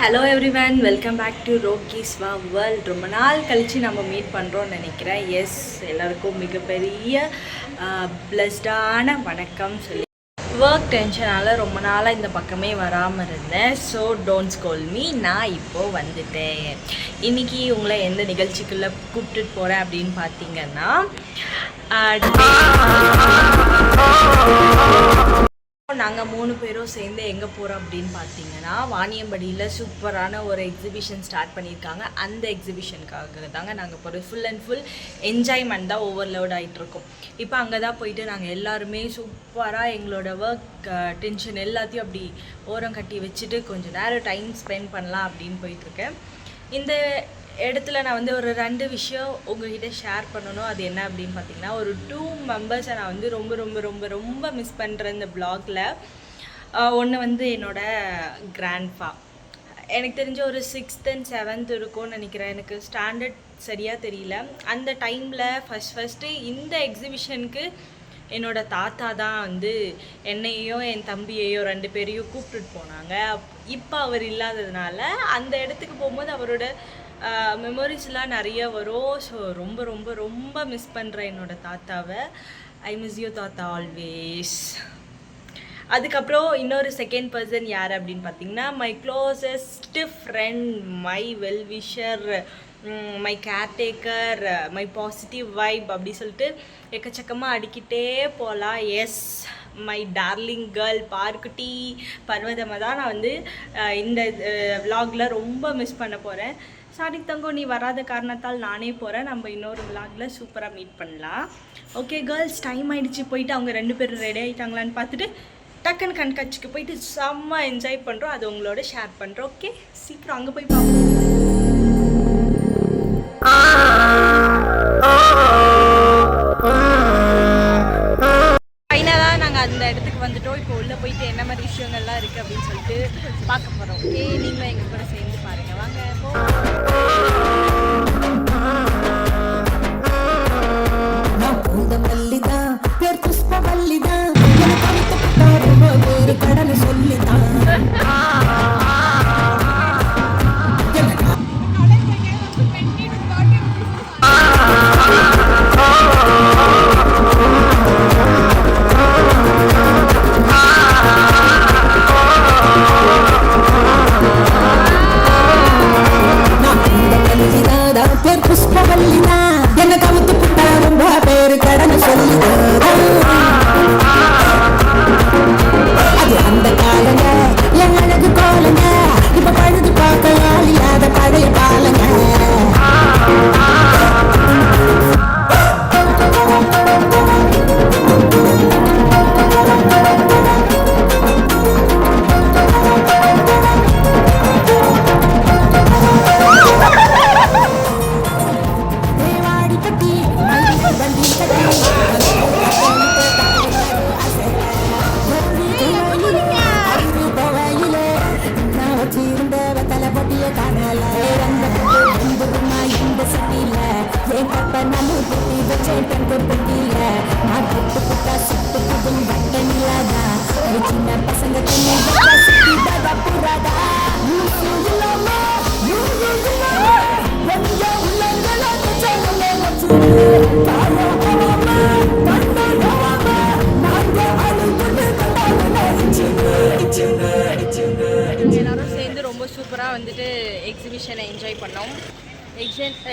Hello everyone, welcome back to Rocky's world. ரொம்ப நாள் கழித்து நம்ம மீட் பண்ணுறோன்னு நினைக்கிறேன். எஸ், எல்லாருக்கும் மிகப்பெரிய பிளஸ்டான வணக்கம் சொல்லி ஒர்க் டென்ஷனால் ரொம்ப நாளாக இந்த பக்கமே வராமல் இருந்தேன். ஸோ டோன்ட் ஸ்கோல் மீ, நான் இப்போது வந்துட்டேன். இன்றைக்கி உங்களை எந்த நிகழ்ச்சிக்குள்ளே கூப்பிட்டுட்டு போகிறேன் அப்படின்னு பார்த்தீங்கன்னா, நாங்கள் 3 பேரும் சேர்ந்து எங்கே போகிறோம் அப்படின்னு பார்த்தீங்கன்னா, வாணியம்படியில் சூப்பரான ஒரு எக்ஸிபிஷன் ஸ்டார்ட் பண்ணியிருக்காங்க. அந்த எக்ஸிபிஷனுக்காக தாங்க நாங்கள் போகிறோம். ஃபுல் அண்ட் ஃபுல் என்ஜாய்மெண்ட் தான் ஓவர்லோட் ஆகிட்டுருக்கோம். இப்போ அங்கே தான் போயிட்டு நாங்கள் எல்லாருமே சூப்பராக எங்களோட ஒர்க் டென்ஷன் எல்லாத்தையும் அப்படி ஓரம் கட்டி வச்சுட்டு கொஞ்சம் நேரம் டைம் ஸ்பெண்ட் பண்ணலாம் அப்படின்னு போயிட்டுருக்கேன். இந்த இடத்துல நான் வந்து ஒரு 2 விஷயம் உங்கள்கிட்ட ஷேர் பண்ணணும். அது என்ன அப்படின்னு பார்த்தீங்கன்னா, ஒரு 2 மெம்பர்ஸை நான் வந்து ரொம்ப ரொம்ப ரொம்ப ரொம்ப மிஸ் பண்ணுறேன் இந்த ப்ளாகில். ஒன்று வந்து என்னோடய கிராண்ட்ஃபா. எனக்கு தெரிஞ்ச ஒரு 6th and 7th இருக்கும்னு நினைக்கிறேன். எனக்கு ஸ்டாண்டர்ட் சரியாக தெரியல. அந்த டைமில் ஃபஸ்ட்டு இந்த எக்ஸிபிஷனுக்கு என்னோடய தாத்தா தான் வந்து என்னையும் என் தம்பியையும் 2 பேரையும் கூப்பிட்டுட்டு போனாங்க. இப்போ அவர் இல்லாததுனால அந்த இடத்துக்கு போகும்போது அவரோட மெமரிஸ்லாம் நிறைய வரும். ஸோ ரொம்ப ரொம்ப ரொம்ப மிஸ் பண்ணுறேன் என்னோடய தாத்தாவை. ஐ மிஸ் யூ தாத்தா ஆல்வேஸ். அதுக்கப்புறம் இன்னொரு செகண்ட் பர்சன் யார் அப்படின்னு பார்த்தீங்கன்னா, my closest friend, my well-wisher, my caretaker, my positive vibe அப்படி சொல்லிட்டு எக்கச்சக்கமாக அடிக்கிட்டே போகலாம். எஸ், மை டார்லிங் கேர்ள் பார்க்குட்டி பர்வதமாக தான் நான் வந்து இந்த விலாகில் ரொம்ப மிஸ் பண்ண போகிறேன். சாரி தங்கம், நீ வராத காரணத்தால் நானே போகிறேன். நம்ம இன்னொரு விலாகில் சூப்பராக மீட் பண்ணலாம். ஓகே கேர்ள்ஸ், டைம் ஆகிடுச்சு. போயிட்டு அவங்க 2 பேரும் ரெடி ஆகிட்டாங்களான்னு பார்த்துட்டு டக்குன்னு கண்காட்சிக்கு போயிட்டு செம்ம என்ஜாய் பண்ணுறோம். அது உங்களோட ஷேர் பண்ணுறோம். ஓகே, சீக்கிரம் அங்கே போய் பார்ப்போம். ஃபைனலாக நாங்கள் அந்த இடத்துக்கு வந்துட்டோம். இப்போ உள்ளே போயிட்டு என்ன மாதிரி விஷயங்கள்லாம் இருக்குது அப்படின்னு சொல்லிட்டு பார்க்க போகிறோம். ஓகே, நீங்களும் எங்கள் கூட சேர்ந்து பாருங்கள். வாங்க கடலை சொல்லிதான் எல்லாரும் சேர்ந்து ரொம்ப சூப்பராக வந்துட்டு எக்ஸிபிஷனை என்ஜாய் பண்ணோம்.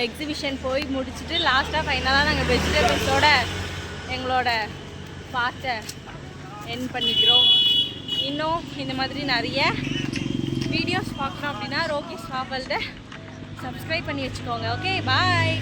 எக்ஸிபிஷன் போய் முடிச்சுட்டு லாஸ்ட்டாக ஃபைனலாக நாங்கள் வெஜிடபிள்ஸோட எங்களோட பார்ட்டை எண்ட் பண்ணிக்கிறோம். இன்னும் இந்த மாதிரி நிறைய வீடியோஸ் பார்க்கணும் அப்படின்னா ரோக்கிஸ் வேர்ல்டை சப்ஸ்கிரைப் பண்ணி வச்சுக்கோங்க. ஓகே, பாய்.